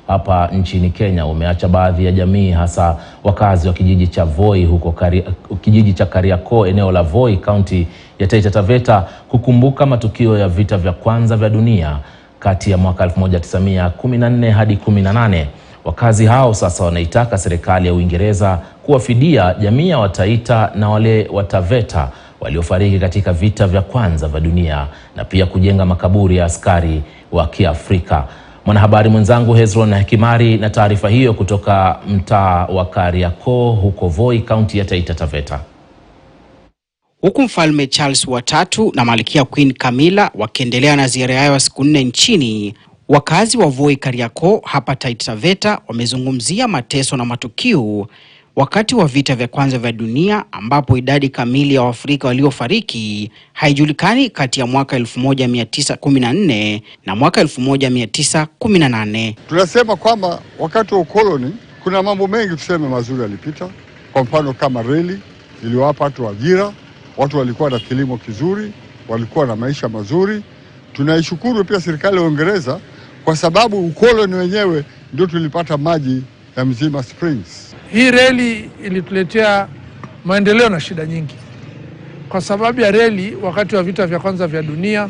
hapa nchini Kenya umeacha baadhi ya jamii, hasa wakazi wa kijiji cha Voi huko kijiji cha Kariakoo, eneo la Voi, kaunti ya Taita Taveta, kukumbuka matukio ya vita vya kwanza vya dunia kati ya mwaka 1914 hadi 18. Wakazi hao sasa wanaitaka serikali ya Uingereza kuwafidia jamii ya Wataita na wale wa Taveta waliofariki katika vita vya kwanza vya dunia na pia kujenga makaburi ya askari wa Kiafrika. Mwanahabari mwenzangu Hezron Kimari na taarifa hiyo kutoka mtaa wa Kariakoo huko Voi, kaunti ya Taita Taveta. Huku Mfalme Charles wa III na Malkia Queen Camilla wakiendelea na ziara yao ya siku 4 nchini, wakazi wa Voi Kariakoo hapa Taita Taveta wamezungumzia mateso na matukio wakati wa vita vya kwanza vya dunia, ambapo idadi kamili ya Waafrika waliofariki haijulikani kati ya mwaka 1914 na mwaka 1918. Tunasema kwamba wakati wa ukoloni kuna mambo mengi tuseme mazuri yalipita. Kwa mfano kama reli iliwapa watu ajira, watu walikuwa na kilimo kizuri, walikuwa na maisha mazuri. Tunaishukuru pia serikali ya Uingereza kwa sababu ukoloni wenyewe ndio tulipata maji ya Mzima Springs. Hii reli ilituletea maendeleo na shida nyingi. Kwa sababu ya reli, wakati wa vita vya kwanza vya dunia,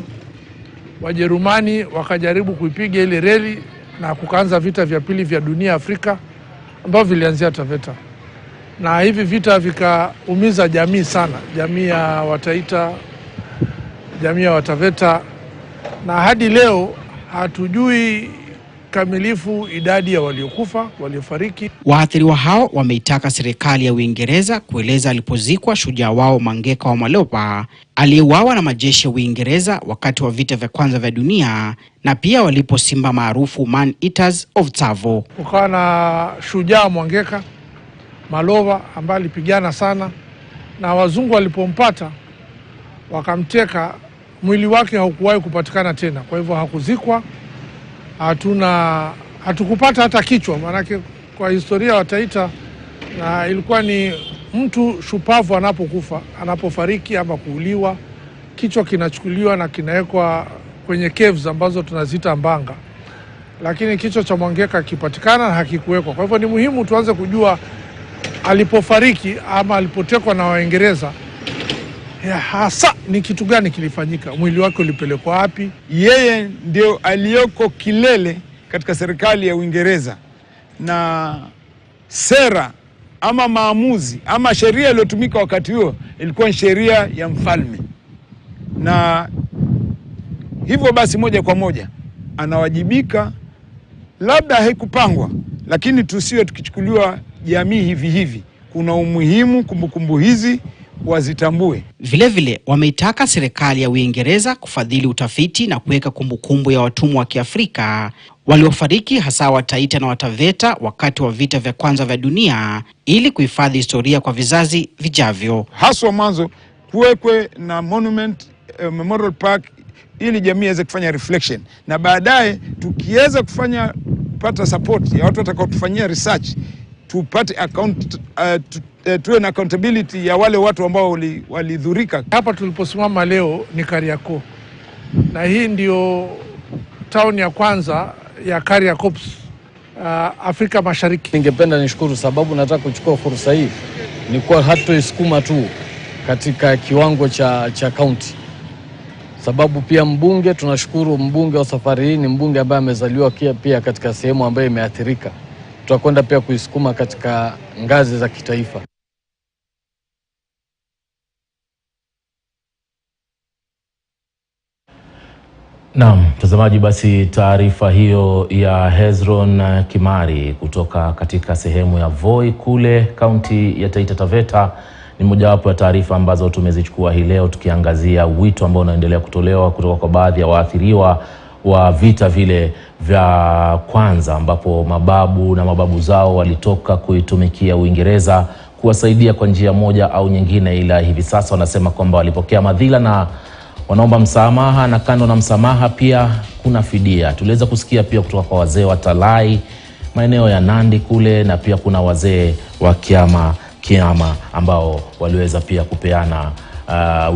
Wajerumani wakajaribu kuipiga ile reli na kukaanza vita vya pili vya dunia Afrika, ambavyo vilianzia Taveta. Na hivi vita vikaumiza jamii sana, jamii ya Wataita, jamii ya Wataveta, na hadi leo hatujui kamilifu idadi ya waliokufa, waliofariki. Waathiriwa hao wameitaka serikali ya Uingereza kueleza alipozikwa shujaa wao Mangeka wa Malopa, aliyeuawa na majeshi ya Uingereza wakati wa vita vya kwanza vya dunia, na pia walipo simba maarufu Man Eaters of Tsavo. Kukawa na shujaa Mangeka Malopa ambaye alipigana sana, na wazungu walipompata wakamteka, mwili wake haukuwahi kupatikana tena. Kwa hivyo hakuzikwa. Hatukupata hata kichwa, manake kwa historia wa Taita na ilikuwa ni mtu shupavu anapokufa, anapofariki ama kuuliwa, kichwa kinachukuliwa na kinawekwa kwenye caves ambazo tunaziita mbanga. Lakini kichwa cha Mangeka kipatikana na hakikuwekwa. Kwa hivyo ni muhimu tuanze kujua alipofariki ama alipotekwa na Waingereza, hasa ni kitu gani kilifanyika, mwili wake ulipelekwa wapi. Yeye ndio aliyoko kilele katika serikali ya Uingereza, na sera ama maamuzi ama sheria iliyotumika wakati huo ilikuwa sheria ya mfalme, na hivyo basi moja kwa moja anawajibika. Labda haikupangwa, lakini tusiwe tukichukuliwa jamii hivi hivi. Kuna umuhimu kumbukumbu hizi wazitambue. Vilevile wameitaka serikali ya Uingereza kufadhili utafiti na kuweka kumbukumbu ya watumwa wa Kiafrika waliofariki, hasa Wataita na Wataveta wakati wa vita vya kwanza vya dunia, ili kuhifadhi historia kwa vizazi vijavyo. Haswa mwanzo kuwekwe na monument, memorial park, ili jamii iweze kufanya reflection, na baadaye tukiweza pata support ya watu watakaotufanyia research, tupate tuwe na accountability ya wale watu ambao walidhurika. Hapa tuliposimama leo ni Kariakoo, na hii ndio town ya kwanza ya Kariakoo, Afrika Mashariki. Ningependa nishukuru sababu nataka kuchukua fursa hii ni kwa hatoisukuma tu katika kiwango cha kaunti. Sababu pia mbunge, tunashukuru mbunge wa safari hii ni mbunge ambaye amezaliwa pia katika sehemu ambayo imeathirika. Tutakwenda pia kuisukuma katika ngazi za kitaifa. Naam, mtazamaji, basi taarifa hiyo ya Hezron Kimari kutoka katika sehemu ya Voi kule kaunti ya Taita Taveta ni mojawapo ya taarifa ambazo tumezichukua hii leo, tukiangazia wito ambao unaendelea kutolewa kutoka kwa baadhi ya waathiriwa wa vita vile vya kwanza, ambapo mababu na mababu zao walitoka kuitumikia Uingereza kuwasaidia kwa njia moja au nyingine, ila hivi sasa wanasema kwamba walipokea madhila na wanaomba msamaha, na kando na msamaha pia kuna fidia. Tuliweza kusikia pia kutoka kwa wazee wa Talai maeneo ya Nandi kule, na pia kuna wazee wa Kiama ambao waliweza pia kupeana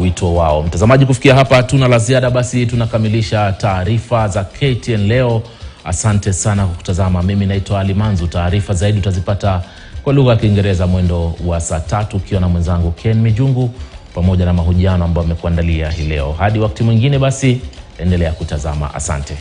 wito wao. Mtazamaji, kufikia hapa tuna la ziada, basi tunakamilisha taarifa za KTN leo. Asante sana kwa kutazama. Mimi naitwa Ali Manzu. Taarifa zaidi utazipata kwa lugha ya Kiingereza mwendo wa saa 3 ukiwa na mwenzangu Ken Mijungu, pamoja na mahojiano ambayo amekuandalia hii leo. Hadi wakati mwingine basi, endelea kutazama. Asante.